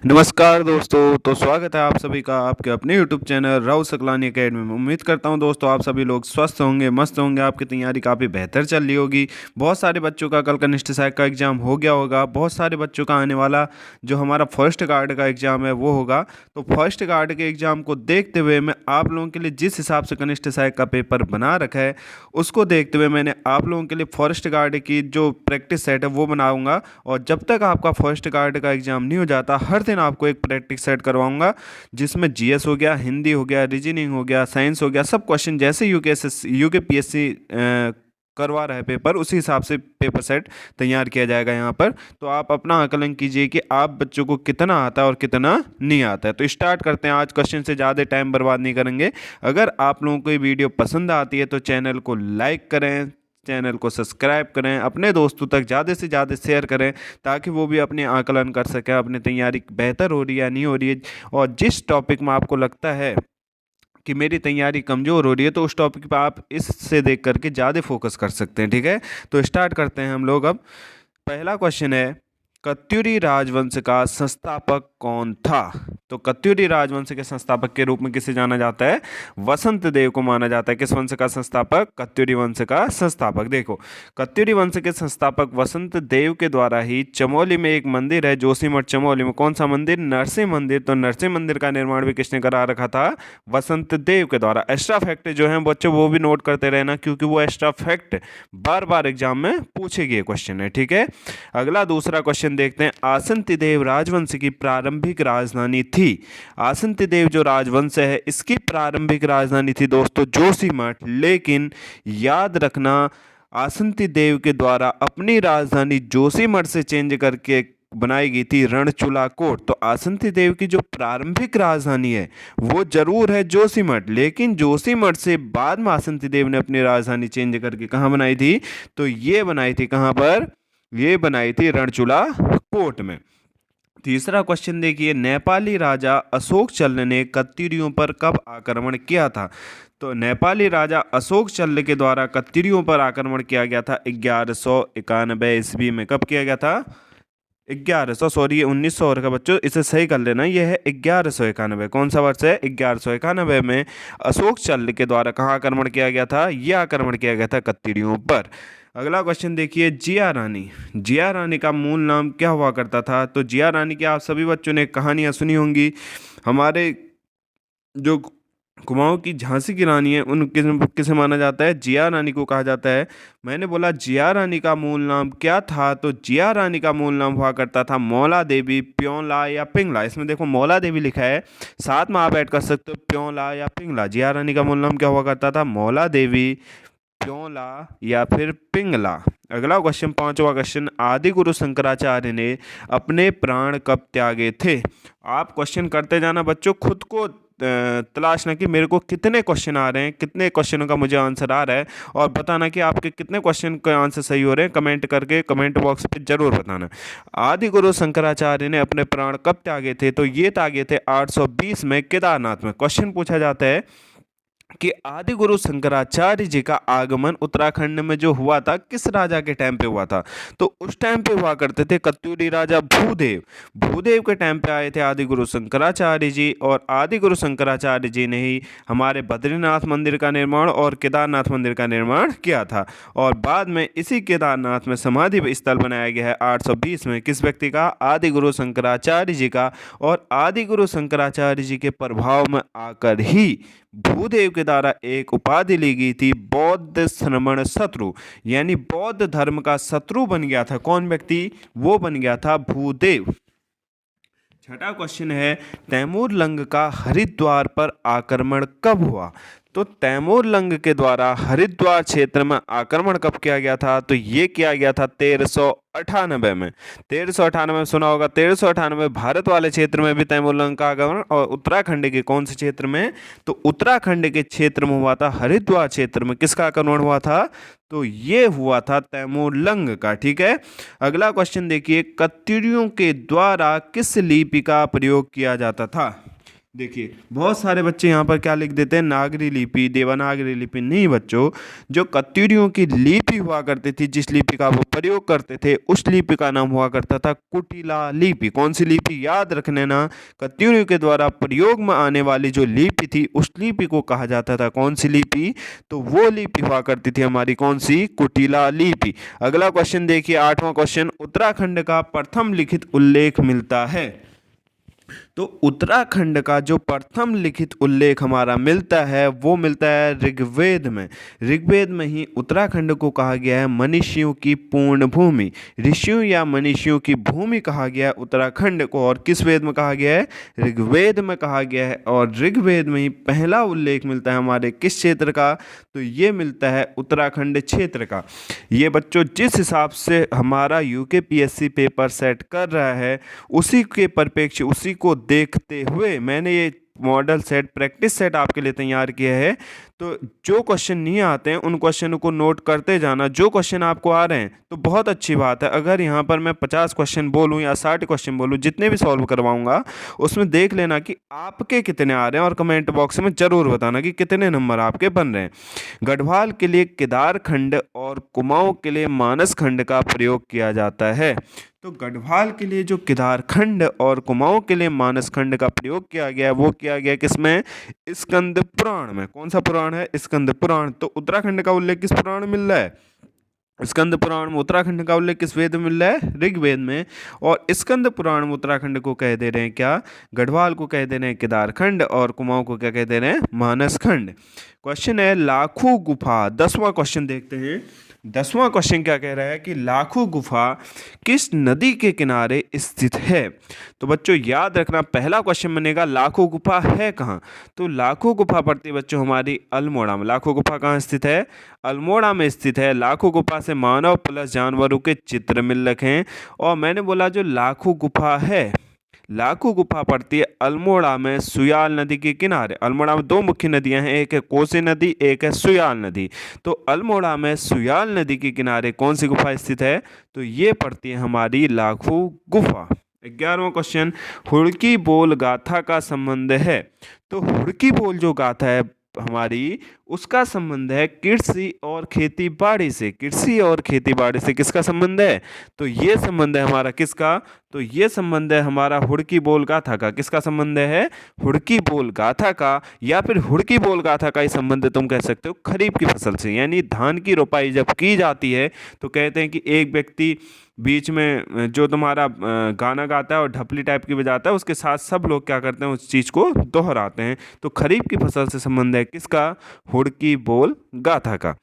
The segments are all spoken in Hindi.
नमस्कार दोस्तों। तो स्वागत है आप सभी का आपके अपने YouTube channel Rao Saklani academy में। उम्मीद करता हूं दोस्तों आप सभी लोग स्वस्थ होंगे, मस्त होंगे, आपकी तैयारी काफ़ी बेहतर चल रही होगी। बहुत सारे बच्चों का कल कनिष्ठ सहायक का एग्ज़ाम हो गया होगा। बहुत सारे बच्चों का आने वाला जो हमारा फर्स्ट गार्ड का एग्ज़ाम है वो होगा। तो फर्स्ट गार्ड के एग्ज़ाम को देखते हुए मैं आप लोगों के लिए जिस हिसाब से कनिष्ठ सहायक का पेपर बना रखा है उसको देखते हुए मैंने आप लोगों के लिए फर्स्ट गार्ड की जो प्रैक्टिस सेट है वो बनाऊँगा। और जब तक आपका फर्स्ट गार्ड का एग्ज़ाम नहीं हो जाता हर दिन आपको एक प्रैक्टिस सेट करवाऊंगा, जिसमें जीएस हो गया, हिंदी हो गया, रीजनिंग हो गया, साइंस हो गया, सब क्वेश्चन जैसे यूकेपीएससी करवा रहा है पेपर उसी हिसाब से पेपर सेट तैयार किया जाएगा यहाँ पर। तो आप अपना आकलन कीजिए कि आप बच्चों को कितना आता है और कितना नहीं आता है। तो स्टार्ट करते हैं। आज क्वेश्चन से ज़्यादा टाइम बर्बाद नहीं करेंगे। अगर आप लोगों को ये वीडियो पसंद आती है तो चैनल को लाइक करें, चैनल को सब्सक्राइब करें, अपने दोस्तों तक ज़्यादा से ज़्यादा शेयर करें ताकि वो भी अपने आकलन कर सकें अपनी तैयारी बेहतर हो रही है या नहीं हो रही है। और जिस टॉपिक में आपको लगता है कि मेरी तैयारी कमज़ोर हो रही है तो उस टॉपिक पर आप इससे देख करके ज़्यादा फोकस कर सकते हैं। ठीक है, तो स्टार्ट करते हैं हम लोग। अब पहला क्वेश्चन है, कत्यूरी राजवंश का संस्थापक कौन था? तो कत्यूरी राजवंश के संस्थापक के रूप में किसे जाना जाता है? वसंत देव को माना जाता है। किस वंश का संस्थापक? कत्यूरी वंश का संस्थापक। देखो, कत्यूरी वंश के संस्थापक वसंत देव के द्वारा ही चमोली में एक मंदिर है, जोशीमठ चमोली में। कौन सा मंदिर? नरसिंह मंदिर। तो नरसिंह मंदिर का निर्माण भी किसने करा रखा था? वसंत देव के द्वारा। एक्स्ट्रा फैक्ट जो है बच्चों वो भी नोट करते रहना, क्योंकि वो एक्स्ट्रा फैक्ट बार बार एग्जाम में पूछे गए क्वेश्चन है। ठीक है, अगला दूसरा क्वेश्चन देखते हैं। आसंतिदेव राजवंश की प्रारंभिक राजधानी थी। आसंतिदेव जो राजवंश है इसकी प्रारंभिक राजधानी थी दोस्तों जोशीमठ। लेकिन याद रखना, आसंतिदेव के द्वारा अपनी राजधानी जोशीमठ से चेंज करके बनाई गई थी रणचूला कोट। तो आसंतिदेव की जो प्रारंभिक राजधानी है वो जरूर है जोशीमठ, लेकिन जोशीमठ से बाद में आसंतिदेव ने अपनी राजधानी चेंज करके कहाँ बनाई थी? तो ये बनाई थी कहाँ पर? ये बनाई थी रणचूला कोट में। तीसरा क्वेश्चन देखिए, नेपाली राजा अशोक चल्ल ने कत्यूरियों पर कब आक्रमण किया था? तो नेपाली राजा अशोक चल्ल के द्वारा कत्यूरियों पर आक्रमण किया गया था 1191 ईस्वी में। कब किया गया था? 1900 का बच्चों इसे सही कर लेना, यह है 1191। कौन सा वर्ष है? 1191 में अशोक चल्ल के द्वारा कहाँ आक्रमण किया गया था? यह आक्रमण किया गया था कत्यूरियों पर। अगला क्वेश्चन देखिए, जिया रानी। जिया रानी का मूल नाम क्या हुआ करता था? तो जिया रानी की आप सभी बच्चों ने कहानियां सुनी होंगी। हमारे जो कुमाऊं की झांसी की रानी है उन किसे माना जाता है? जिया रानी को कहा जाता है। मैंने बोला जिया रानी का मूल नाम क्या था? तो जिया रानी का मूल नाम हुआ करता था मौला देवी, प्योला या पिंगला। इसमें देखो मौला देवी लिखा है, साथ में आप ऐड कर सकते हो प्योला या पिंगला। जिया रानी का मूल नाम क्या हुआ करता था? मौला देवी, प्योला या फिर पिंगला। अगला क्वेश्चन, पांचवा क्वेश्चन, आदि गुरु शंकराचार्य ने अपने प्राण कब त्यागे थे? आप क्वेश्चन करते जाना बच्चों, खुद को तलाशना कि मेरे को कितने क्वेश्चन आ रहे हैं, कितने क्वेश्चनों का मुझे आंसर आ रहा है, और बताना कि आपके कितने क्वेश्चन के आंसर सही हो रहे हैं। कमेंट करके कमेंट बॉक्स पे जरूर बताना। आदि गुरु शंकराचार्य ने अपने प्राण कब त्यागे थे? तो ये त्यागे थे 820 में केदारनाथ में। क्वेश्चन पूछा जाता है कि आदि गुरु शंकराचार्य जी का आगमन उत्तराखंड में जो हुआ था किस राजा के टाइम पे हुआ था? तो उस टाइम पे हुआ करते थे कत्यूरी राजा भूदेव। भूदेव के टाइम पे आए थे आदि गुरु शंकराचार्य जी, और आदि गुरु शंकराचार्य जी ने ही हमारे बद्रीनाथ मंदिर का निर्माण और केदारनाथ मंदिर का निर्माण किया था। और बाद में इसी केदारनाथ में समाधि स्थल बनाया गया है 820 में। किस व्यक्ति का? आदि गुरु शंकराचार्य जी का। और आदि गुरु शंकराचार्य जी के प्रभाव में आकर ही भूदेव के द्वारा एक उपाधि ली गई थी बौद्ध श्रमण शत्रु, यानी बौद्ध धर्म का शत्रु बन गया था। कौन व्यक्ति? वो बन गया था भूदेव। छठा क्वेश्चन है, तैमूर लंग का हरिद्वार पर आक्रमण कब हुआ? तो तैमूर लंग के द्वारा हरिद्वार क्षेत्र में आक्रमण कब किया गया था? तो ये किया गया था 1398 में। 1398 में सुना होगा। 1398 भारत वाले क्षेत्र में भी तैमूर लंग का आक्रमण, और उत्तराखंड के कौन से क्षेत्र में? तो उत्तराखंड के क्षेत्र में हुआ था, हरिद्वार क्षेत्र में। किसका आक्रमण हुआ था? तो ये हुआ था तैमूर लंग का। ठीक है, अगला क्वेश्चन देखिए, कत्यूरियों के द्वारा किस लिपि का प्रयोग किया जाता था? देखिए बहुत सारे बच्चे यहाँ पर क्या लिख देते हैं, नागरी लिपि, देवनागरी लिपि। नहीं बच्चों, जो कत्यूरियों की लिपि हुआ करती थी, जिस लिपि का वो प्रयोग करते थे, उस लिपि का नाम हुआ करता था कुटिला लिपि। कौन सी लिपि, याद रख लेना, कत्यूरियों के द्वारा प्रयोग में आने वाली जो लिपि थी, उस लिपि को कहा जाता था कौन सी लिपि, तो वो लिपि हुआ करती थी हमारी कौन सी, कुटिला लिपि। अगला क्वेश्चन देखिए, 8वां क्वेश्चन, उत्तराखंड का प्रथम लिखित उल्लेख मिलता है। तो उत्तराखंड का जो प्रथम लिखित उल्लेख हमारा मिलता है वो मिलता है ऋग्वेद में। ऋग्वेद में ही उत्तराखंड को कहा गया है मनीषियों की पूर्ण भूमि, ऋषियों या मनीषियों की भूमि कहा गया है उत्तराखंड को। और किस वेद में कहा गया है, ऋग्वेद में कहा गया है। और ऋग्वेद में ही पहला उल्लेख मिलता है हमारे किस क्षेत्र का, तो ये मिलता है उत्तराखंड क्षेत्र का। ये बच्चों जिस हिसाब से हमारा यूकेपीएससी पेपर सेट कर रहा है, उसी के परिप्रेक्ष्य, उसी को देखते हुए मैंने ये मॉडल सेट, प्रैक्टिस सेट आपके लिए तैयार किया है। तो जो क्वेश्चन नहीं आते हैं उन क्वेश्चनों को नोट करते जाना, जो क्वेश्चन आपको आ रहे हैं तो बहुत अच्छी बात है। अगर यहाँ पर मैं 50 क्वेश्चन बोलूँ या 60 क्वेश्चन बोलूँ, जितने भी सॉल्व करवाऊंगा उसमें देख लेना कि आपके कितने आ रहे हैं, और कमेंट बॉक्स में ज़रूर बताना कि कितने नंबर आपके बन रहे हैं। गढ़वाल के लिए केदार खंड और कुमाऊं के लिए मानस खंड का प्रयोग किया जाता है। तो गढ़वाल के लिए जो केदार खंड और कुमाऊं के लिए मानस खंड का प्रयोग किया गया है, वो किया गया किसमें, स्कंद पुराण में। कौन सा पुराण है, स्कंद पुराण। तो उत्तराखंड का उल्लेख किस पुराण में मिल रहा है, स्कंद पुराण में। उत्तराखंड का उल्लेख किस वेद में मिल रहा है, ऋग्वेद में। और स्कंद पुराण में उत्तराखंड को कह दे रहे हैं क्या, गढ़वाल को कह दे रहे हैं केदार खंड, और कुमाऊं को क्या कह दे रहे हैं, मानस खंड। क्वेश्चन है लाखों गुफा, 10वां क्वेश्चन देखते हैं। 10वां क्वेश्चन क्या कह रहा है कि लाखों गुफा किस नदी के किनारे स्थित है। तो बच्चों याद रखना, पहला क्वेश्चन बनेगा लाखों गुफा है कहाँ। तो लाखों गुफा पड़ती है बच्चों हमारी अल्मोड़ा में। लाखों गुफा कहाँ स्थित है, अल्मोड़ा में स्थित है। लाखों गुफा से मानव प्लस जानवरों के चित्र मिल रखे हैं। और मैंने बोला जो लाखों गुफा है, लाखों गुफा पड़ती है अल्मोड़ा में, सुयाल नदी के किनारे। अल्मोड़ा में दो मुख्य नदियां हैं, एक है कोसी नदी, एक है सुयाल नदी। तो अल्मोड़ा में सुयाल नदी के किनारे कौन सी गुफा स्थित है, तो ये पड़ती है हमारी लाखों गुफा। 11वां क्वेश्चन, हुड़की बोल गाथा का संबंध है। तो हुड़की बोल जो गाथा है हमारी, उसका संबंध है कृषि और खेती बाड़ी से। कृषि और खेती बाड़ी से किसका संबंध है, तो ये संबंध है हमारा किसका, तो ये संबंध है हमारा हुड़की बोल गाथा का। किसका संबंध है, हुड़की बोल गाथा का। या फिर हुड़की बोल गाथा का ही संबंध तुम कह सकते हो खरीफ की फसल से। यानी धान की रोपाई जब की जाती है तो कहते हैं कि एक व्यक्ति बीच में जो तुम्हारा गाना गाता है और ढपली टाइप की बजाता है, उसके साथ सब लोग क्या करते हैं, उस चीज़ को दोहराते हैं। तो खरीफ की फसल से संबंध है किसका, हुड़की बोल गाथा का।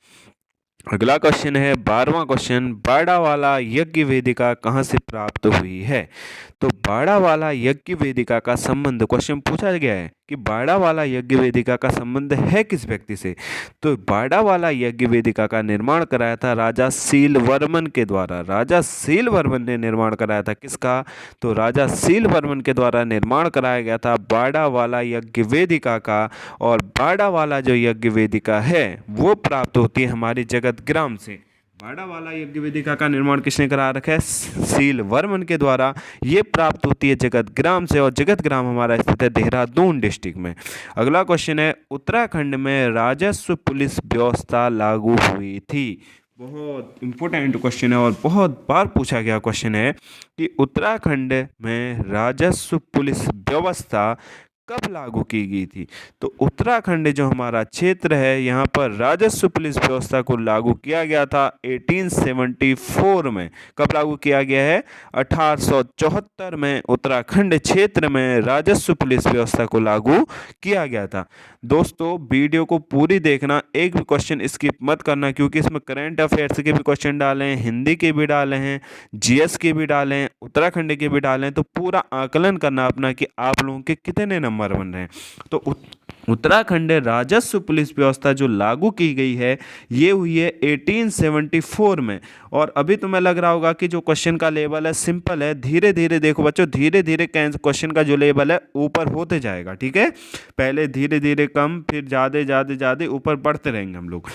अगला क्वेश्चन है 12वां क्वेश्चन, बाड़ा वाला यज्ञ वेदिका कहाँ से प्राप्त हुई है। तो बाड़ा वाला यज्ञ वेदिका का संबंध, क्वेश्चन पूछा गया है कि बाड़ा वाला यज्ञ वेदिका का संबंध है किस व्यक्ति से। तो बाड़ा वाला यज्ञ वेदिका का निर्माण कराया था राजा सीलवर्मन के द्वारा। राजा सीलवर्मन ने निर्माण कराया था किसका, तो राजा सीलवर्मन के द्वारा निर्माण कराया गया था बाड़ा वाला यज्ञ वेदिका का। और बाड़ा वाला जो यज्ञ वेदिका है वो प्राप्त होती है हमारी जगत ग्राम से। बाड़ा वाला यज्ञ वेदिका का निर्माण किसने करा रखा है, सीलवर्मन के द्वारा। ये प्राप्त होती है जगत ग्राम से, और जगत ग्राम हमारा स्थित है देहरादून डिस्ट्रिक्ट में। अगला क्वेश्चन है, उत्तराखंड में राजस्व पुलिस व्यवस्था लागू हुई थी। बहुत इंपॉर्टेंट क्वेश्चन है और बहुत बार पूछा गया क्वेश्चन है कि उत्तराखंड में राजस्व पुलिस व्यवस्था कब लागू की गई थी। तो उत्तराखंड जो हमारा क्षेत्र है, यहाँ पर राजस्व पुलिस व्यवस्था को लागू किया गया था 1874 में। कब लागू किया गया है, 1874 में उत्तराखंड क्षेत्र में राजस्व पुलिस व्यवस्था को लागू किया गया था। दोस्तों वीडियो को पूरी देखना, एक भी क्वेश्चन स्किप मत करना, क्योंकि इसमें करंट अफेयर्स के भी क्वेश्चन डाले हैं, हिंदी के भी डाले हैं, जीएस के भी डाले हैं, उत्तराखंड के भी डाले हैं। तो पूरा आकलन करना अपना कि आप लोगों के कितने नंबर बन रहे हैं। तो उत्तराखंड राजस्व पुलिस व्यवस्था जो लागू की गई है ये हुई है 1874 में। और अभी तुम्हें लग रहा होगा कि जो क्वेश्चन का लेवल है सिंपल है, धीरे धीरे देखो बच्चों, धीरे धीरे क्वेश्चन का जो लेवल है ऊपर होते जाएगा। ठीक है, पहले धीरे धीरे कम, फिर ज़्यादा ज़्यादा ज़्यादा ऊपर बढ़ते रहेंगे हम लोग।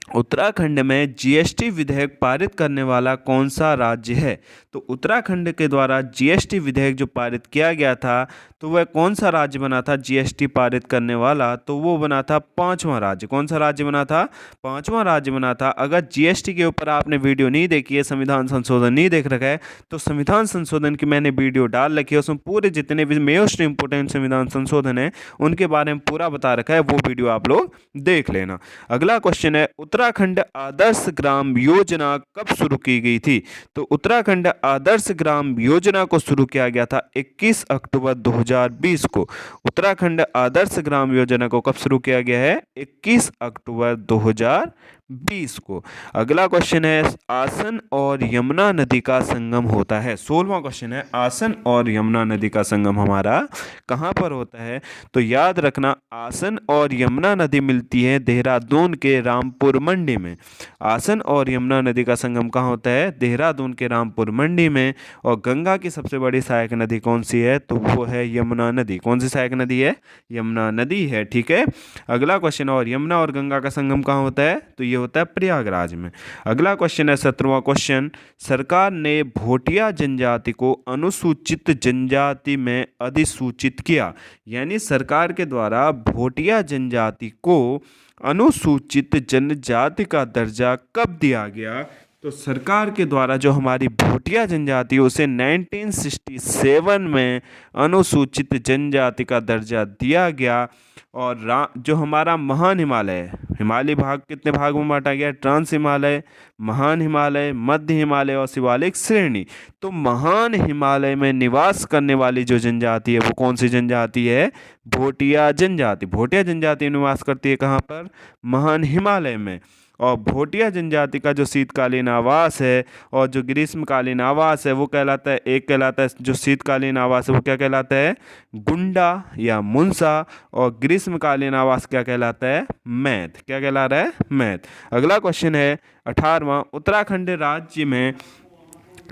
उत्तराखंड में जीएसटी विधेयक पारित करने वाला कौन सा राज्य है? तो उत्तराखंड के द्वारा जीएसटी विधेयक जो पारित किया गया था, तो वह कौन सा राज्य बना था जीएसटी पारित करने वाला? तो वो बना था पांचवा राज्य। कौन सा राज्य बना था? पांचवा राज्य बना था। अगर जीएसटी के ऊपर आपने वीडियो नहीं देखी है, संविधान संशोधन नहीं देख रखा है, तो संविधान संशोधन की मैंने वीडियो डाल रखी है। उसमें पूरे जितने भी मोस्ट इंपोर्टेंट संविधान संशोधन है उनके बारे में पूरा बता रखा है, वो वीडियो आप लोग देख लेना। अगला क्वेश्चन है, उत्तराखंड आदर्श ग्राम योजना कब शुरू की गई थी? तो उत्तराखंड आदर्श ग्राम योजना को शुरू किया गया था 21 अक्टूबर 2020 को। उत्तराखंड आदर्श ग्राम योजना को कब शुरू किया गया है? 21 अक्टूबर 2020 को। अगला क्वेश्चन है, आसन और यमुना नदी का संगम होता है। 16वां क्वेश्चन है, आसन और यमुना नदी का संगम हमारा कहाँ पर होता है? तो याद रखना, आसन और यमुना नदी मिलती है देहरादून के रामपुर मंडी में। आसन और यमुना नदी का संगम कहाँ होता है? देहरादून के रामपुर मंडी में। और गंगा की सबसे बड़ी सहायक नदी कौन सी है? तो वो है यमुना नदी। कौन सी सहायक नदी है? यमुना नदी है। ठीक है। अगला क्वेश्चन, और यमुना और गंगा का संगम कहाँ होता है? तो ये होता है प्रयागराज में। अगला क्वेश्चन है 17वां क्वेश्चन, सरकार ने भोटिया जनजाति को अनुसूचित जनजाति में अधिसूचित किया। यानी सरकार के द्वारा भोटिया जनजाति को अनुसूचित जनजाति का दर्जा कब दिया गया? तो सरकार के द्वारा जो हमारी भोटिया जनजाति है उसे 1967 में अनुसूचित जनजाति का दर्जा दिया गया। और जो हमारा महान हिमालय है, हिमालय भाग कितने भागों में बांटा गया? ट्रांस हिमालय, महान हिमालय, मध्य हिमालय और शिवालिक श्रेणी। तो महान हिमालय में निवास करने वाली जो जनजाति है वो कौन सी जनजाति है? भोटिया जनजाति। भोटिया जनजाति निवास करती है कहाँ पर? महान हिमालय में। और भोटिया जनजाति का जो शीतकालीन आवास है और जो ग्रीष्मकालीन आवास है वो कहलाता है, एक कहलाता है जो शीतकालीन आवास है वो क्या कहलाता है? गुंडा या मुंसा। और ग्रीष्मकालीन आवास क्या कहलाता है? मैथ। क्या कहला रहा है? मैथ। अगला क्वेश्चन है 18वां, उत्तराखंड राज्य में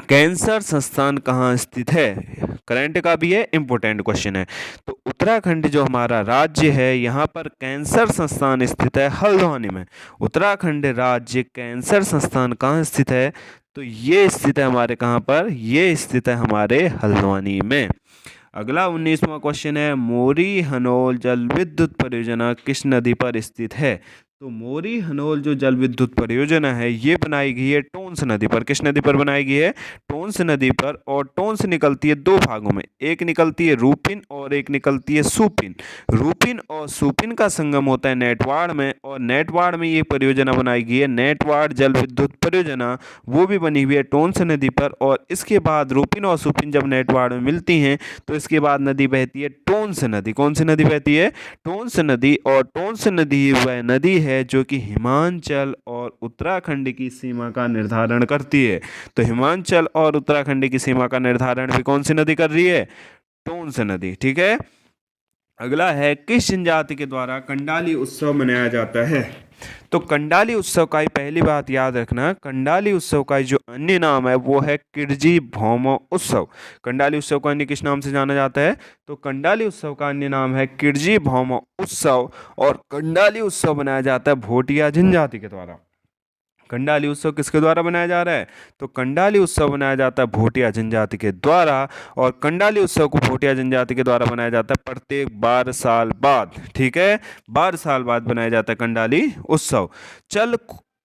कैंसर संस्थान कहाँ स्थित है? करंट का भी है, इंपोर्टेंट क्वेश्चन है। तो उत्तराखंड जो हमारा राज्य है यहाँ पर कैंसर संस्थान स्थित है हल्द्वानी में। उत्तराखंड राज्य कैंसर संस्थान कहाँ स्थित है? तो ये स्थित है हमारे कहाँ पर? ये स्थित है हमारे हल्द्वानी में। अगला 19वां क्वेश्चन है, मोरी हनोल जल विद्युत परियोजना किस नदी पर स्थित है? तो मोरी हनोल जो जल विद्युत परियोजना है ये बनाई गई है टोंस नदी पर। किस नदी पर बनाई गई है? टोंस नदी पर। और टोंस निकलती है दो भागों में, एक निकलती है रूपिन और एक निकलती है सुपिन। रूपिन और सुपिन का संगम होता है नेटवाड़ में, और नेटवाड़ में ये परियोजना बनाई गई है नेटवाड़ जल विद्युत परियोजना। वो भी बनी हुई है टोंस नदी पर। और इसके बाद रूपिन और सुपिन जब नेटवाड़ में मिलती हैं तो इसके बाद नदी बहती है टोंस नदी। कौन सी नदी बहती है? टोंस नदी। और टोंस नदी वह नदी है जो कि हिमाचल और उत्तराखंड की सीमा का निर्धारण करती है। तो हिमाचल और उत्तराखंड की सीमा का निर्धारण भी कौन सी नदी कर रही है? टोंस नदी। ठीक है। अगला है, किस जनजाति के द्वारा कंडाली उत्सव मनाया जाता है? तो कंडाली उत्सव का ही पहली बात याद रखना, कंडाली उत्सव का जो अन्य नाम है वो है किरजी भौमो उत्सव। कंडाली उत्सव को अन्य किस नाम से जाना जाता है? तो कंडाली उत्सव का अन्य नाम है किरजी भौमो उत्सव। और कंडाली उत्सव मनाया जाता है भोटिया जनजाति के द्वारा। कंडाली उत्सव किसके द्वारा बनाया जा रहा है? तो कंडाली उत्सव बनाया जाता है भोटिया जनजाति के द्वारा। और कंडाली उत्सव को भोटिया जनजाति के द्वारा बनाया जाता है प्रत्येक 12 साल बाद। ठीक है, 12 साल बाद बनाया जाता है कंडाली उत्सव। चल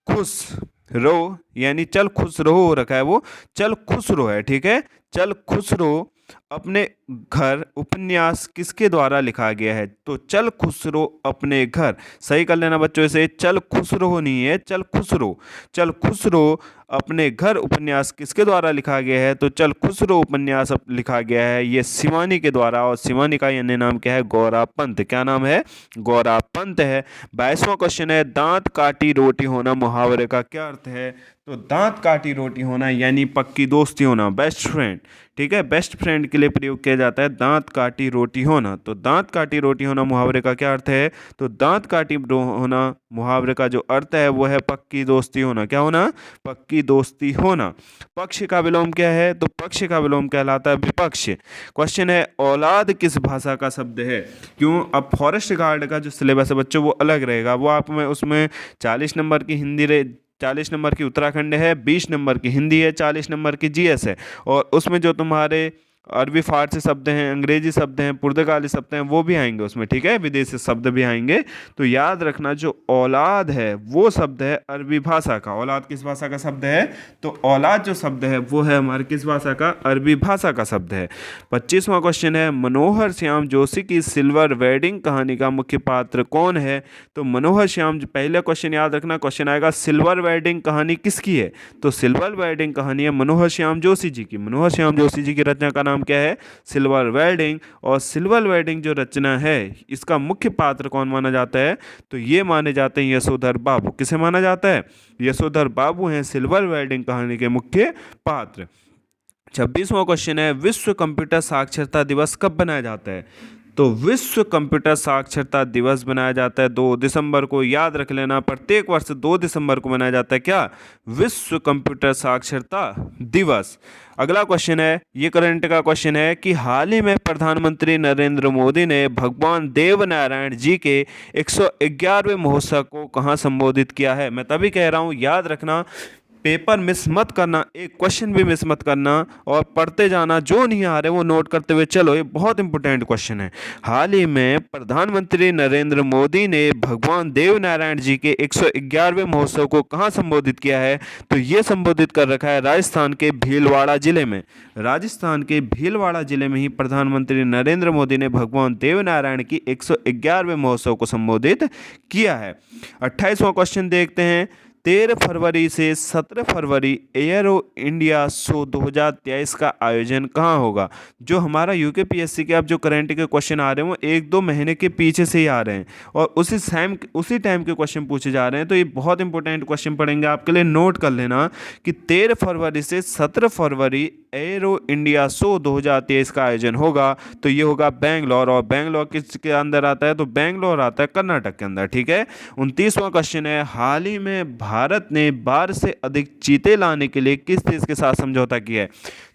खुश रहो, यानी चल खुश रहो हो रखा है, वो चल खुश रहो है। ठीक है, चल खुश रहो अपने घर उपन्यास किसके द्वारा लिखा गया है? तो चल खुश रहो अपने घर। सही कर लेना बच्चों, इसे चल खुश रहो नहीं है, चल खुश रहो। चल खुश रहो अपने घर उपन्यास किसके द्वारा लिखा गया है? तो चल खुश रहो उपन्यास लिखा गया है ये शिवानी के द्वारा। और शिवानी का अन्य नाम क्या है? गौरा पंत। क्या नाम है? गौरा पंत है। 22वां क्वेश्चन है, दांत काटी रोटी होना मुहावरे का क्या अर्थ है? तो दांत काटी रोटी होना यानी पक्की दोस्ती होना, बेस्ट फ्रेंड। ठीक है, बेस्ट फ्रेंड के लिए प्रयोग किया जाता है दांत काटी रोटी होना। तो दांत काटी रोटी होना मुहावरे का क्या अर्थ है? तो दांत काटी होना मुहावरे का जो अर्थ है वो है पक्की दोस्ती होना। क्या होना? पक्की दोस्ती होना। पक्ष का विलोम क्या है? तो पक्ष का विलोम कहलाता है विपक्ष। क्वेश्चन है, औलाद किस भाषा का शब्द है? क्यों? अब फॉरेस्ट गार्ड का जो सिलेबस है बच्चों वो अलग रहेगा, वो आप में उसमें 40 नंबर की हिंदी 40 नंबर की उत्तराखंड है, 20 नंबर की हिंदी है, 40 नंबर की जीएस है। और उसमें जो तुम्हारे अरबी फारसी शब्द हैं, अंग्रेजी शब्द हैं, पुर्तगाली शब्द हैं, वो भी आएंगे उसमें। ठीक है, विदेशी शब्द भी आएंगे। तो याद रखना जो औलाद है वो शब्द है अरबी भाषा का। औलाद किस भाषा का शब्द है? तो औलाद जो शब्द है वो है हमारे किस भाषा का? अरबी भाषा का शब्द है। 25वां क्वेश्चन है, मनोहर श्याम जोशी की सिल्वर वेडिंग कहानी का मुख्य पात्र कौन है? तो मनोहर श्याम, पहले क्वेश्चन याद रखना, क्वेश्चन आएगा सिल्वर वेडिंग कहानी किसकी है? तो सिल्वर वेडिंग कहानी है मनोहर श्याम जोशी जी की। मनोहर श्याम जोशी जी की रचना का नाम क्या है? Silver wedding. और सिल्वर वेडिंग जो रचना है इसका मुख्य पात्र कौन माना जाता है? तो ये माने जाते हैं यशोधर बाबू। किसे माना जाता है? यशोधर बाबू हैं सिल्वर वेडिंग कहानी के मुख्य पात्र। 26वां क्वेश्चन है, विश्व कंप्यूटर साक्षरता दिवस कब बनाया जाता है? तो विश्व कंप्यूटर साक्षरता दिवस बनाया जाता है 2 दिसंबर को। याद रख लेना, प्रत्येक वर्ष 2 दिसंबर को मनाया जाता है क्या? विश्व कंप्यूटर साक्षरता दिवस। अगला क्वेश्चन है, ये करंट का क्वेश्चन है कि हाल ही में प्रधानमंत्री नरेंद्र मोदी ने भगवान देव नारायण जी के 111वें महोत्सव को कहाँ संबोधित किया है? मैं तभी कह रहा हूँ याद रखना, पेपर मिस मत करना, एक क्वेश्चन भी मिस मत करना और पढ़ते जाना। जो नहीं आ रहे वो नोट करते हुए चलो, ये बहुत इंपॉर्टेंट क्वेश्चन है। हाल ही में प्रधानमंत्री नरेंद्र मोदी ने भगवान देव नारायण जी के 111वें महोत्सव को कहाँ संबोधित किया है? तो ये संबोधित कर रखा है राजस्थान के भीलवाड़ा जिले में। राजस्थान के भीलवाड़ा जिले में ही प्रधानमंत्री नरेंद्र मोदी ने भगवान देव नारायण की 111वें महोत्सव को संबोधित किया है। 28वां क्वेश्चन देखते हैं, 13 फरवरी से 17 फरवरी एयरो इंडिया शो 2023 का आयोजन कहाँ होगा? जो हमारा यूकेपीएससी के अब जो करंट के क्वेश्चन आ रहे हैं वो 1-2 महीने के पीछे से ही आ रहे हैं और उसी टाइम के क्वेश्चन पूछे जा रहे हैं। तो ये बहुत इंपॉर्टेंट क्वेश्चन पढ़ेंगे आपके लिए, नोट कर लेना कि 13 फरवरी से 17 फरवरी एरो इंडिया शो 2023 का आयोजन होगा। तो ये होगा बेंगलोर, और बेंगलोर किसके अंदर आता है? तो बेंगलोर आता है कर्नाटक के अंदर। ठीक है। 29वां क्वेश्चन है, हाल ही में भारत ने 12 से अधिक चीते लाने के लिए किस देश के साथ समझौता किया है?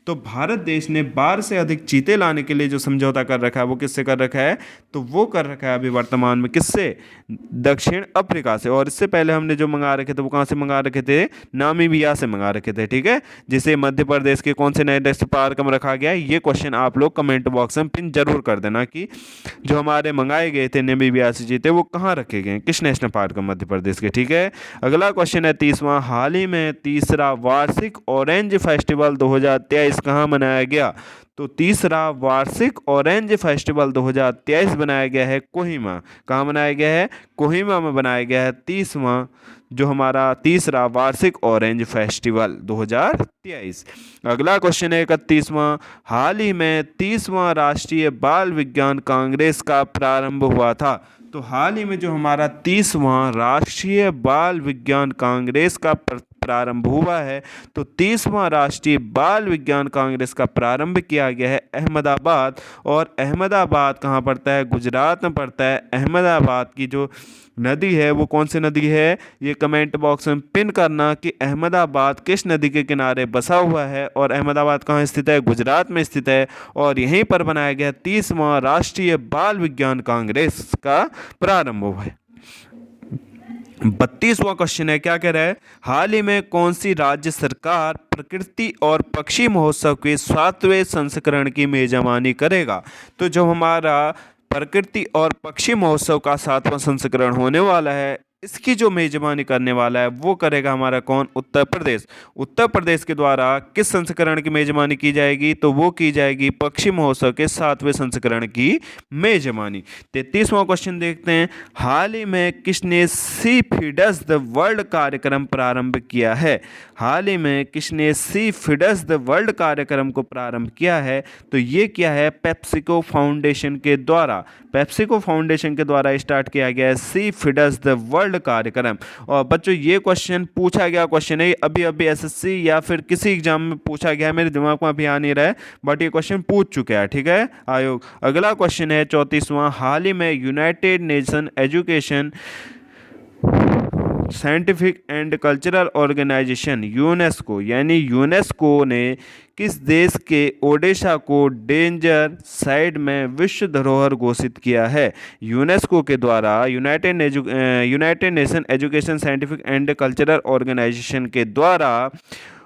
तो भारत देश ने 12 से अधिक चीते लाने के लिए जो समझौता कर रखा है वो किससे कर रखा है? तो वो कर रखा है अभी वर्तमान में किससे? दक्षिण अफ्रीका से। और इससे पहले हमने जो मंगा रखे थे वो कहाँ से मंगा रखे थे? नामीबिया से मंगा रखे थे। ठीक है, जिसे मध्य प्रदेश के कौन से नए नेशनल पार्क में रखा गया है? ये क्वेश्चन आप लोग कमेंट बॉक्स में पिन जरूर कर देना कि जो हमारे मंगाए गए थे नामीबिया से चीते वो कहाँ रखे गए, किस नेशनल पार्क में मध्य प्रदेश के। ठीक है। अगला क्वेश्चन है 30वां, हाल ही में तीसरा वार्षिक ऑरेंज फेस्टिवल 2023 कहाँ मनाया गया? तो तीसरा वार्षिक ऑरेंज फेस्टिवल 2023 बनाया गया है कोहिमा। कहाँ बनाया गया है? कोहिमा में बनाया गया है 30वां जो हमारा तीसरा वार्षिक ऑरेंज फेस्टिवल 2023। अगला क्वेश्चन है 31वां, हाल ही में 30वां राष्ट्रीय बाल विज्ञान कांग्रेस का प्रारंभ हुआ था। तो हाल ही में जो हमारा 30वां राष्ट्रीय बाल विज्ञान कांग्रेस का प्रारंभ हुआ है, तो 30वां राष्ट्रीय बाल विज्ञान कांग्रेस का प्रारंभ किया गया है अहमदाबाद। और अहमदाबाद कहाँ पड़ता है? गुजरात में पड़ता है। अहमदाबाद की जो नदी है वो कौन सी नदी है? ये कमेंट बॉक्स में पिन करना कि अहमदाबाद किस नदी के किनारे बसा हुआ है। और अहमदाबाद कहाँ स्थित है? गुजरात में स्थित है। और यहीं पर बनाया गया 30वां राष्ट्रीय बाल विज्ञान कांग्रेस का प्रारंभ हुआ है। 32वां क्वेश्चन है, क्या कह रहा है? हाल ही में कौन सी राज्य सरकार प्रकृति और पक्षी महोत्सव के 7वें संस्करण की मेजबानी करेगा? तो जो हमारा प्रकृति और पक्षी महोत्सव का 7वां संस्करण होने वाला है, इसकी जो मेजबानी करने वाला है वो करेगा हमारा कौन? उत्तर प्रदेश। उत्तर प्रदेश के द्वारा किस संस्करण की मेजबानी की जाएगी? तो वो की जाएगी पक्षी महोत्सव के 7वें संस्करण की मेजबानी। 33वां क्वेश्चन देखते हैं, हाल ही में किसने सी फीडस द वर्ल्ड कार्यक्रम प्रारंभ किया है? हाल ही में किसने सी फीडस द वर्ल्ड कार्यक्रम को प्रारंभ किया है? तो ये क्या है? पेप्सिको फाउंडेशन के द्वारा। पेप्सिको फाउंडेशन के द्वारा स्टार्ट किया गया है सी फीडस द वर्ल्ड वर्ल्ड कार्यक्रम। और बच्चों ये क्वेश्चन पूछा गया क्वेश्चन है, अभी अभी एसएससी या फिर किसी एग्जाम में पूछा गया है, मेरे दिमाग में अभी आ नहीं रहा है, बट ये क्वेश्चन पूछ चुका है, ठीक है आयोग। अगला क्वेश्चन है 34वां, हाल ही में United Nation Education Scientific and Cultural Organization UNESCO यानी यूनेस्को ने किस देश के ओडिशा को डेंजर साइट में विश्व धरोहर घोषित किया है? यूनेस्को के द्वारा United Nation Education Scientific and Cultural Organization के द्वारा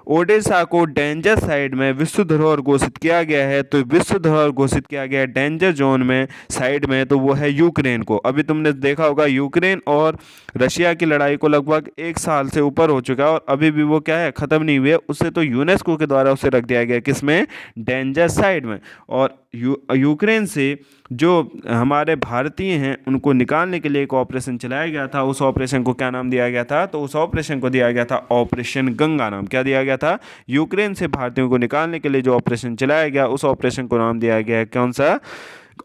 ओडिशा को डेंजर साइड में विश्व धरोहर घोषित किया गया है। तो विश्व धरोहर घोषित किया गया है डेंजर जोन में साइड में, तो वो है यूक्रेन को। अभी तुमने देखा होगा यूक्रेन और रशिया की लड़ाई को लगभग 1 साल से ऊपर हो चुका है और अभी भी वो क्या है, ख़त्म नहीं हुई है। उससे तो यूनेस्को के द्वारा उसे रख दिया गया किसमें, डेंजर साइड में। और यूक्रेन से जो हमारे भारतीय हैं उनको निकालने के लिए एक ऑपरेशन चलाया गया था। उस ऑपरेशन को क्या नाम दिया गया था? तो उस ऑपरेशन को दिया गया था ऑपरेशन गंगा नाम। क्या दिया गया था? यूक्रेन से भारतीयों को निकालने के लिए जो ऑपरेशन चलाया गया उस ऑपरेशन को नाम दिया गया है कौन सा?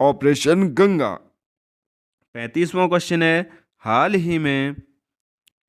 ऑपरेशन गंगा। 35वां क्वेश्चन है, हाल ही में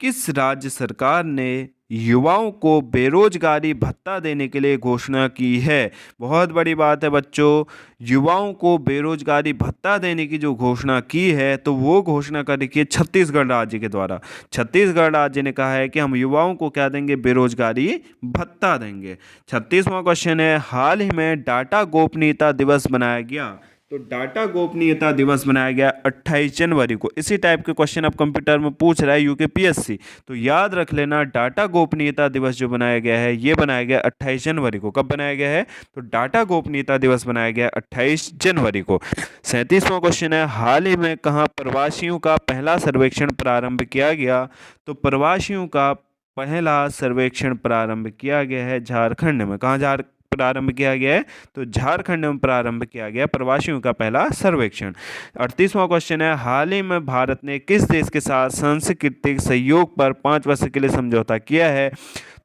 किस राज्य सरकार ने युवाओं को बेरोजगारी भत्ता देने के लिए घोषणा की है? बहुत बड़ी बात है बच्चों, युवाओं को बेरोजगारी भत्ता देने की जो घोषणा की है तो वो घोषणा कर रखी है छत्तीसगढ़ राज्य के द्वारा। छत्तीसगढ़ राज्य ने कहा है कि हम युवाओं को क्या देंगे, बेरोजगारी भत्ता देंगे। 36वां क्वेश्चन है, हाल ही में डाटा गोपनीयता दिवस बनाया गया। तो डाटा गोपनीयता दिवस बनाया गया 28 जनवरी को। इसी टाइप के क्वेश्चन अब कंप्यूटर में पूछ रहा है यूकेपीएससी, तो याद रख लेना डाटा गोपनीयता दिवस जो बनाया गया है ये बनाया गया 28 जनवरी को। कब बनाया गया है? तो डाटा गोपनीयता दिवस बनाया गया 28 जनवरी को। 37वां क्वेश्चन है, हाल ही में कहाँ प्रवासियों का पहला सर्वेक्षण प्रारंभ किया गया? तो प्रवासियों का पहला सर्वेक्षण प्रारंभ किया गया है झारखंड में। कहाँ प्रारंभ किया गया है? तो झारखंड में प्रारंभ किया गया प्रवासियों का पहला सर्वेक्षण। 38वां क्वेश्चन है, हाल ही में भारत ने किस देश के साथ सांस्कृतिक सहयोग पर 5 वर्ष के लिए समझौता किया है?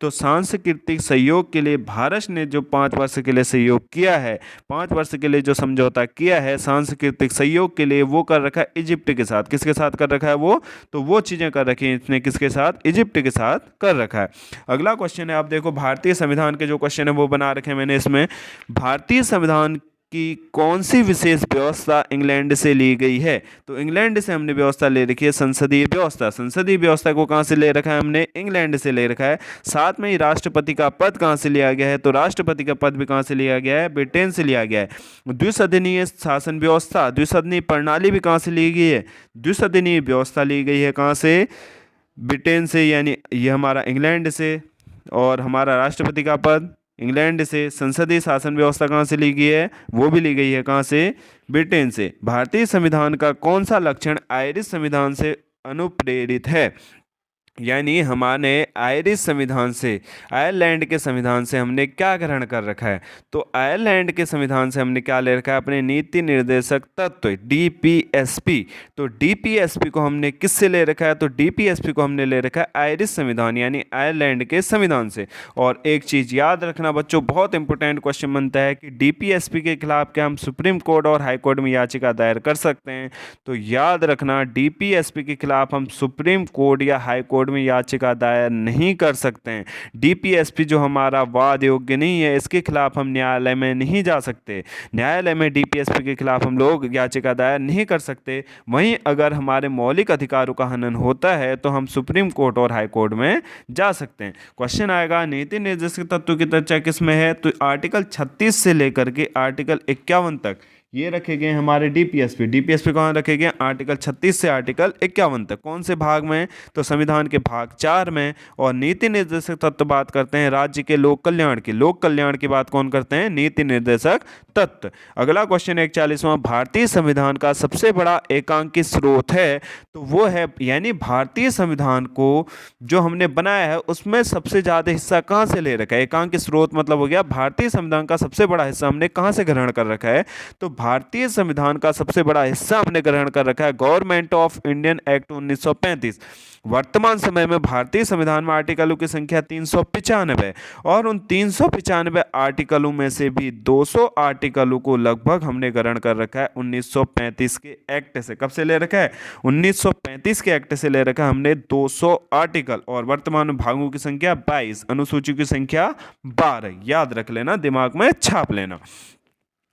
तो सांस्कृतिक सहयोग के लिए भारत ने जो 5 वर्ष के लिए सहयोग किया है, 5 वर्ष के लिए जो समझौता किया है सांस्कृतिक सहयोग के लिए, वो कर रखा है इजिप्ट के साथ। किसके साथ कर रखा है वो? तो वो चीज़ें कर रखी हैं इसने किसके साथ? इजिप्ट के साथ कर रखा है। अगला क्वेश्चन है, आप देखो भारतीय संविधान के जो क्वेश्चन है वो बना रखे हैं मैंने इसमें। भारतीय संविधान की कौन सी विशेष व्यवस्था इंग्लैंड से ली गई है? तो इंग्लैंड से हमने व्यवस्था ले रखी है संसदीय व्यवस्था। संसदीय व्यवस्था को कहाँ से ले रखा है हमने? इंग्लैंड से ले रखा है। साथ में ही राष्ट्रपति का पद कहाँ से लिया गया है? तो राष्ट्रपति का पद भी कहाँ से लिया गया है? ब्रिटेन से लिया गया है। द्विसदनीय शासन व्यवस्था, द्विसदनीय प्रणाली भी कहाँ से ली गई है? द्विसदनीय व्यवस्था ली गई है कहाँ से? ब्रिटेन से, यानी ये हमारा इंग्लैंड से। और हमारा राष्ट्रपति का पद इंग्लैंड से। संसदीय शासन व्यवस्था कहाँ से ली गई है? वो भी ली गई है कहाँ से? ब्रिटेन से। भारतीय संविधान का कौन सा लक्षण आयरिश संविधान से अनुप्रेरित है? यानी हमारे आयरिश संविधान से, आयरलैंड के संविधान से हमने क्या ग्रहण कर रखा है? तो आयरलैंड के संविधान से हमने क्या ले रखा है? अपने नीति निर्देशक तत्व डीपीएसपी। तो डीपीएसपी को हमने किससे ले रखा है? तो डीपीएसपी को हमने ले रखा है आयरिश संविधान यानी आयरलैंड के संविधान से। और एक चीज़ याद रखना बच्चों, बहुत इंपॉर्टेंट क्वेश्चन बनता है कि डीपीएसपी के खिलाफ क्या हम सुप्रीम कोर्ट और हाई कोर्ट में याचिका दायर कर सकते हैं? तो याद रखना डीपीएसपी के खिलाफ हम सुप्रीम कोर्ट या हाई कोर्ट में याचिका दायर नहीं कर सकते हैं। डीपीएसपी जो हमारा वाद योग्य नहीं है, इसके खिलाफ हम न्यायालय में नहीं जा सकते। न्यायालय में डीपीएसपी के खिलाफ हम लोग याचिका दायर नहीं कर सकते। वहीं अगर हमारे मौलिक अधिकारों का हनन होता है तो हम सुप्रीम कोर्ट और हाई कोर्ट में जा सकते हैं। क्वेश्चन आएगा, नीति निर्देशक तत्व की चर्चा किस में है? तो आर्टिकल 36 से लेकर के आर्टिकल 51 तक ये रखे गए हमारे डीपीएसपी। डीपीएसपी कहाँ रखे गए? आर्टिकल 36 से आर्टिकल 51 तक। कौन से भाग में? तो संविधान के भाग 4 में। और नीति निर्देशक तत्व बात करते हैं राज्य के लोक कल्याण की। लोक कल्याण की बात कौन करते हैं? नीति निर्देशक तत्व। अगला क्वेश्चन 41वां, भारतीय संविधान का सबसे बड़ा एकांकी स्रोत है? तो वो है, यानी भारतीय संविधान को जो हमने बनाया है उसमें सबसे ज़्यादा हिस्सा कहाँ से ले रखा है? एकांकी स्रोत मतलब हो गया भारतीय संविधान का सबसे बड़ा हिस्सा हमने कहाँ से ग्रहण कर रखा है? तो भारतीय संविधान का सबसे बड़ा हिस्सा हमने ग्रहण कर रखा है गवर्नमेंट ऑफ इंडियन एक्ट 1935। वर्तमान समय में भारतीय संविधान में आर्टिकलों की संख्या 395 और उन 395 आर्टिकलों में से भी 200 आर्टिकलों को लगभग हमने ग्रहण कर रखा है 1935 के एक्ट से। कब से ले रखा है? 1935 के एक्ट से ले रखा है हमने 200 आर्टिकल। और वर्तमान में भागों की संख्या 22, अनुसूची की संख्या 12। याद रख लेना, दिमाग में छाप लेना।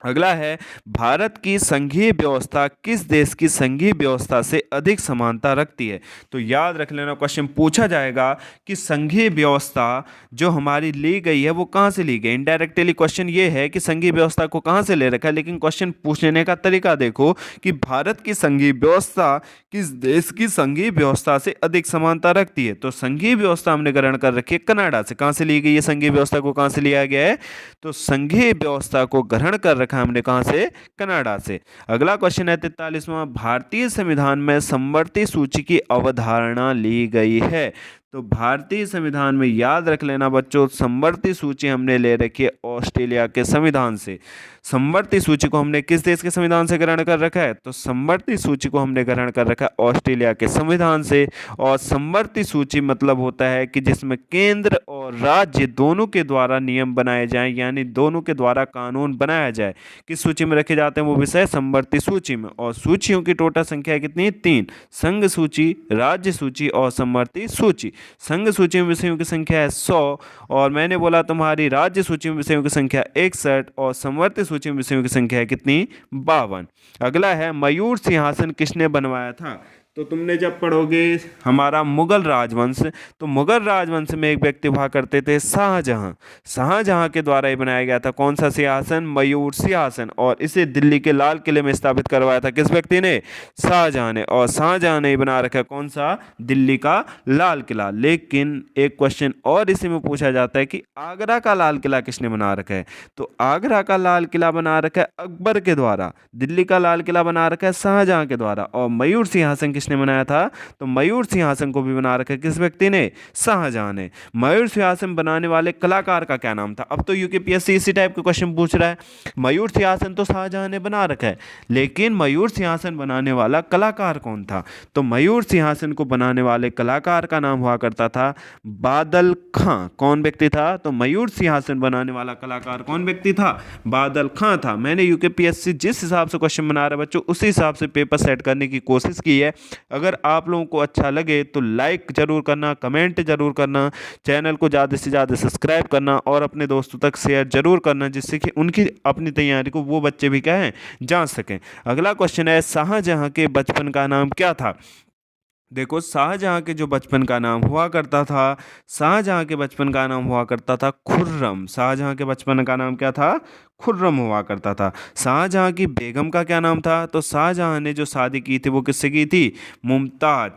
अगला है, भारत की संघीय व्यवस्था किस देश की संघीय व्यवस्था से अधिक समानता रखती है? तो याद रख लेना, क्वेश्चन पूछा जाएगा कि संघीय व्यवस्था जो हमारी ली गई है वो कहाँ से ली गई। इनडायरेक्टली क्वेश्चन ये है कि संघीय व्यवस्था को कहाँ से ले रखा है, लेकिन क्वेश्चन पूछने का तरीका देखो कि भारत की संघीय व्यवस्था किस देश की संघीय व्यवस्था से अधिक समानता रखती है। तो संघीय व्यवस्था हमने ग्रहण कर रखी है कनाडा से। कहाँ से ली गई है संघीय व्यवस्था को, कहाँ से लिया गया है? तो संघीय व्यवस्था को ग्रहण कर रखा हमने कहां से? कनाडा से। अगला क्वेश्चन है 43वां, भारतीय संविधान में समवर्ती सूची की अवधारणा ली गई है। तो भारतीय संविधान में याद रख लेना बच्चों, समवर्ती सूची हमने ले रखी है ऑस्ट्रेलिया के संविधान से। समवर्ती सूची को हमने किस देश के संविधान से ग्रहण कर रखा है? तो समवर्ती सूची को हमने ग्रहण कर रखा है ऑस्ट्रेलिया के संविधान से। और समवर्ती सूची मतलब होता है कि जिसमें केंद्र और राज्य दोनों के द्वारा नियम बनाए जाएं, यानी दोनों के द्वारा कानून बनाया जाए। किस सूची में रखे जाते हैं वो विषय? समवर्ती सूची में। और सूचियों की टोटल संख्या कितनी? 3, संघ सूची, राज्य सूची और समवर्ती सूची। संघ सूची में विषयों की संख्या है 100 और मैंने बोला तुम्हारी राज्य सूची में विषयों की संख्या 61 और समवर्ती सूची में विषयों की संख्या है कितनी? 52। अगला है, मयूर सिंहासन किसने बनवाया था? तो तुमने जब पढ़ोगे हमारा मुगल राजवंश, तो मुगल राजवंश में एक व्यक्ति हुआ करते थे शाहजहां। शाहजहां के द्वारा ये बनाया गया था कौन सा सिंहासन? मयूर सिंहासन। और इसे दिल्ली के लाल किले में स्थापित करवाया था किस व्यक्ति ने? शाहजहां ने। और शाहजहां ने बना रखा कौन सा? दिल्ली का लाल किला। लेकिन एक क्वेश्चन और इसी में पूछा जाता है कि आगरा का लाल किला किसने बना रखा है? तो आगरा का लाल किला बना रखा है अकबर के द्वारा। दिल्ली का लाल किला बना रखा है शाहजहां के द्वारा। और मयूर सिंहासन किसने बनाया था? तो मयूर सिंहासन को भी बना रखा है किस व्यक्ति ने? शाहजहां ने। मयूर सिंहासन बनाने वाले कलाकार का क्या नाम था? अब तो यूपीएससी इसी टाइप के क्वेश्चन पूछ रहा है। मयूर सिंहासन तो शाहजहां ने बना रखा है, लेकिन मयूर सिंहासन बनाने वाला कलाकार कौन था? तो मयूर सिंहासन को बनाने वाले कलाकार का नाम हुआ करता था बादल खां। कौन व्यक्ति था? तो मयूर सिंहासन बनाने वाला कलाकार कौन व्यक्ति था? बादल खां था। मैंने यूपीएससी जिस हिसाब से क्वेश्चन बना रहा है बच्चों, उसी हिसाब से पेपर सेट करने की कोशिश की है। अगर आप लोगों को अच्छा लगे तो लाइक जरूर करना, कमेंट जरूर करना, चैनल को ज़्यादा से ज़्यादा सब्सक्राइब करना और अपने दोस्तों तक शेयर जरूर करना, जिससे कि उनकी अपनी तैयारी को वो बच्चे भी क्या है जान सकें। अगला क्वेश्चन है, शाहजहां के बचपन का नाम क्या था? देखो, शाहजहां के जो बचपन का नाम हुआ करता था, शाहजहां के बचपन का नाम हुआ करता था खुर्रम। शाहजहां के बचपन का नाम क्या था? खुर्रम हुआ करता था। शाहजहां की बेगम का क्या नाम था? तो शाहजहां ने जो शादी की थी वो किससे की थी? मुमताज।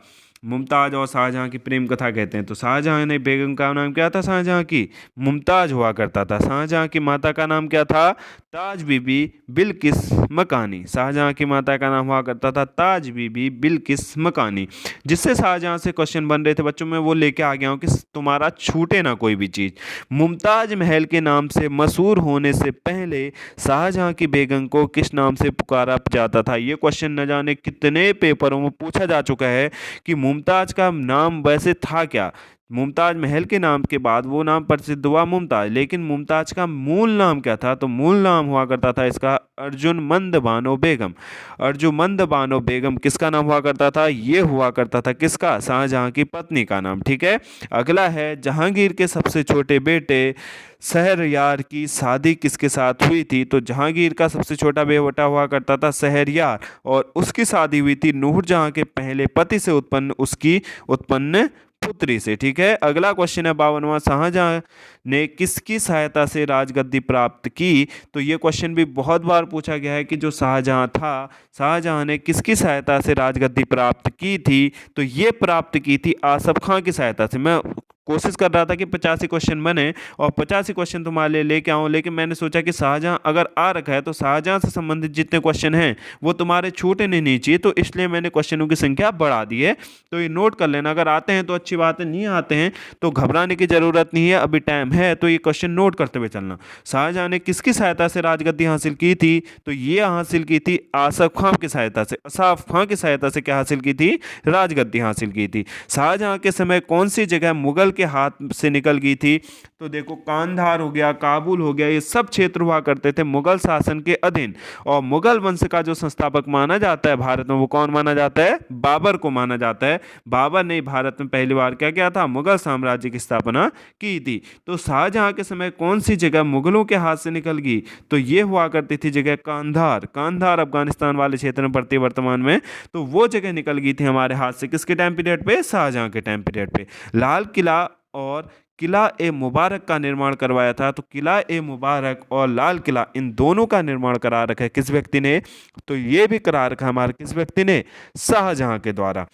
मुमताज और शाहजहां की प्रेम कथा कहते हैं। तो शाहजहां ने बेगम का नाम क्या था? शाहजहां की मुमताज हुआ करता था। शाहजहां की माता का नाम क्या था? ताज बीबी बिल्किस मकानी। शाहजहां की माता का नाम हुआ करता था ताज बीबी बिल्किस मकानी। जिससे शाहजहां से क्वेश्चन बन रहे थे बच्चों में, वो लेके आ गया हूं कि तुम्हारा छूटे ना कोई भी चीज़। मुमताज महल के नाम से मशहूर होने से पहले शाहजहां की बेगम को किस नाम से पुकारा जाता था? ये क्वेश्चन न जाने कितने पेपरों में पूछा जा चुका है कि मुमताज का नाम वैसे था क्या। मुमताज महल के नाम के बाद वो नाम प्रसिद्ध हुआ मुमताज, लेकिन मुमताज का मूल नाम क्या था? तो मूल नाम हुआ करता था इसका अर्जुमंद बानो बेगम। अर्जुमंद बानो बेगम किसका नाम हुआ करता था? ये हुआ करता था किसका? शाहजहां की पत्नी का नाम। ठीक है। अगला है, जहांगीर के सबसे छोटे बेटे शहरयार की शादी किसके साथ हुई थी? तो जहांगीर का सबसे छोटा बेटा हुआ करता था शहरयार, और उसकी शादी हुई थी नूरजहां के पहले पति से उत्पन्न पुत्री से। ठीक है। अगला क्वेश्चन है 52वां, शाहजहां ने किसकी सहायता से राजगद्दी प्राप्त की? तो ये क्वेश्चन भी बहुत बार पूछा गया है कि जो शाहजहां था, शाहजहां ने किसकी सहायता से राजगद्दी प्राप्त की थी? तो ये प्राप्त की थी आसफ खां की सहायता से। मैं कोशिश कर रहा था कि 85 क्वेश्चन बने और 85 क्वेश्चन तुम्हारे लिए लेके आऊँ, लेकिन मैंने सोचा कि शाहजहाँ अगर आ रखा है तो शाहजहाँ से संबंधित जितने क्वेश्चन हैं वो तुम्हारे छूटने नहीं चाहिए, तो इसलिए मैंने क्वेश्चनों की संख्या बढ़ा दी है। तो ये नोट कर लेना, अगर आते हैं तो अच्छी बात है, नहीं आते हैं तो घबराने की ज़रूरत नहीं है, अभी टाइम है। तो ये क्वेश्चन नोट करते हुए चलना। शाहजहाँ ने किसकी सहायता से राजगद्दी हासिल की थी? तो ये हासिल की थी आसफ खां की सहायता से। आसफ खां की सहायता से क्या हासिल की थी? राजगद्दी हासिल की थी। शाहजहाँ के समय कौन सी जगह मुगल के हाथ से निकल गई थी? तो देखो, कांधार हो गया, काबुल हो गया, ये सब क्षेत्र हुआ करते थे मुगल शासन के अधीन। और मुगल वंश का जो संस्थापक माना जाता है भारत में, वो कौन माना जाता है? बाबर को माना जाता है। बाबर ने भारत में पहली बार क्या किया था? मुगल साम्राज्य की स्थापना की थी। तो शाहजहां के समय कौन सी जगह मुगलों के हाथ से निकल गई? तो ये हुआ करती थी जगह कांधार। कांधार अफगानिस्तान वाले क्षेत्र में पड़ती है वर्तमान में। तो वो जगह निकल गई थी हमारे हाथ से किसके टाइम पीरियड पे? शाहजहां के टाइम पीरियड पे। लाल किला और किला ए मुबारक का निर्माण करवाया था। तो किला ए मुबारक और लाल किला, इन दोनों का निर्माण करा रखा है किस व्यक्ति ने? तो ये भी करा रखा है हमारे किस व्यक्ति ने? शाहजहां के द्वारा।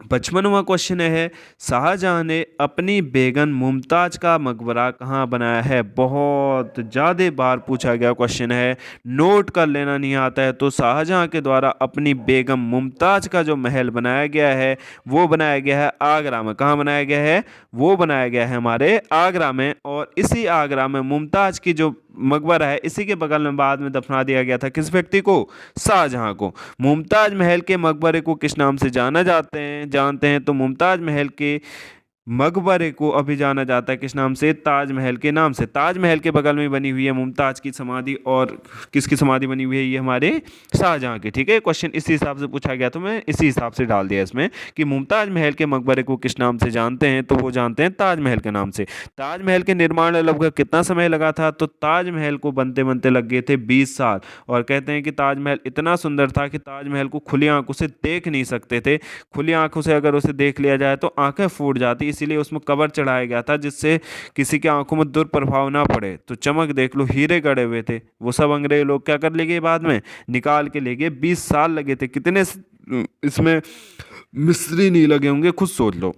55वां क्वेश्चन है, शाहजहां ने अपनी बेगम मुमताज का मकबरा कहाँ बनाया है? बहुत ज़्यादा बार पूछा गया क्वेश्चन है, नोट कर लेना नहीं आता है तो शाहजहां के द्वारा अपनी बेगम मुमताज का जो महल बनाया गया है वो बनाया गया है आगरा में। कहाँ बनाया गया है? वो बनाया गया है हमारे आगरा में। और इसी आगरा में मुमताज की जो मकबरा है इसी के बगल में बाद में दफना दिया गया था किस व्यक्ति को? शाहजहां को। मुमताज महल के मकबरे को किस नाम से जाना जानते हैं? तो मुमताज महल के मकबरे को अभी जाना जाता है किस नाम से? ताजमहल के नाम से। ताजमहल के बगल में बनी हुई है मुमताज की समाधि। और किसकी समाधि बनी हुई है? ये हमारे शाहजहां की। ठीक है, क्वेश्चन इसी हिसाब से पूछा गया तो मैं इसी हिसाब से डाल दिया इसमें कि मुमताज महल के मकबरे को किस नाम से जानते हैं? तो वो जानते हैं ताजमहल के नाम से। ताजमहल के निर्माण में लगभग कितना समय लगा था? तो ताजमहल को बनते बनते लग गए थे 20 साल। और कहते हैं कि ताजमहल इतना सुंदर था कि ताजमहल को खुली आंखों से देख नहीं सकते थे। खुली आंखों से अगर उसे देख लिया जाए तो आंखें फूट जाती, इसीलिए उसमें कवर चढ़ाया गया था जिससे किसी की आंखों में दुष्प्रभाव ना पड़े। तो चमक देख लो, हीरे गड़े हुए थे, वो सब अंग्रेज लोग क्या कर ले गए? बाद में निकाल के ले गए। 20 साल लगे थे। कितने इसमें मिस्त्री नहीं लगे होंगे, खुद सोच लो।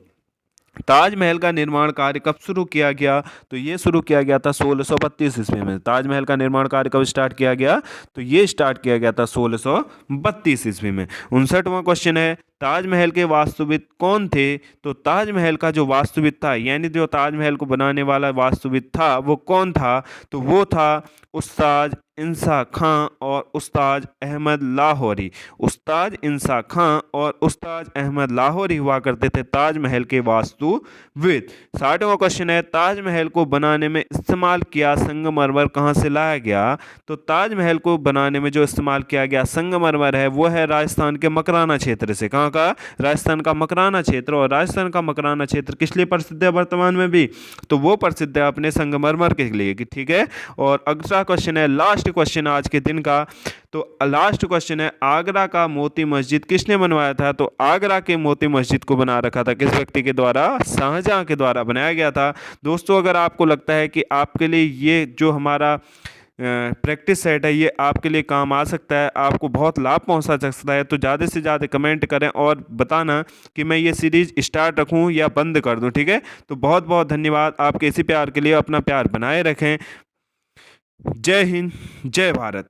ताजमहल का निर्माण कार्य कब शुरू किया गया? तो ये शुरू किया गया था 1632 ईस्वी में। ताजमहल का निर्माण कार्य कब स्टार्ट किया गया? तो ये स्टार्ट किया गया था 1632 ईस्वी में। 59वां क्वेश्चन है, ताजमहल के वास्तुविद कौन थे? तो ताजमहल का जो वास्तुविद था, यानी जो ताजमहल को बनाने वाला वास्तुविद था, वो कौन था? तो वो था उस्ताद इंसा खां और उस्ताद अहमद लाहौरी। उस्ताद इंसा खां और उस्ताद अहमद लाहौरी हुआ करते थे ताजमहल के वास्तुविद। 60वां क्वेश्चन है, ताजमहल को बनाने में इस्तेमाल किया संगमरमर कहाँ से लाया गया? तो ताजमहल को बनाने में जो इस्तेमाल किया गया संगमरमर है वो है राजस्थान के मकराना क्षेत्र से। कहाँ का? राजस्थान का मकराना क्षेत्र। और राजस्थान का मकराना क्षेत्र किस लिए प्रसिद्ध है वर्तमान में भी? तो वो प्रसिद्ध है अपने संगमरमर के लिए। ठीक है। और अगला क्वेश्चन है, लास्ट क्वेश्चन आज के दिन का। तो लास्ट क्वेश्चन है, आगरा का मोती मस्जिद किसने बनवाया था? तो आगरा के मोती मस्जिद को बना रखा था किस व्यक्ति के द्वारा? शाहजहां के द्वारा बनाया गया था। दोस्तों, अगर आपको लगता है कि आपके लिए ये जो हमारा प्रैक्टिस सेट है ये आपके लिए काम आ सकता है, आपको बहुत लाभ पहुंचा सकता है, तो ज़्यादा से ज़्यादा कमेंट करें और बताना कि मैं ये सीरीज़ स्टार्ट रखूं या बंद कर दूं। ठीक है, तो बहुत बहुत धन्यवाद आपके इसी प्यार के लिए। अपना प्यार बनाए रखें। जय हिंद, जय भारत।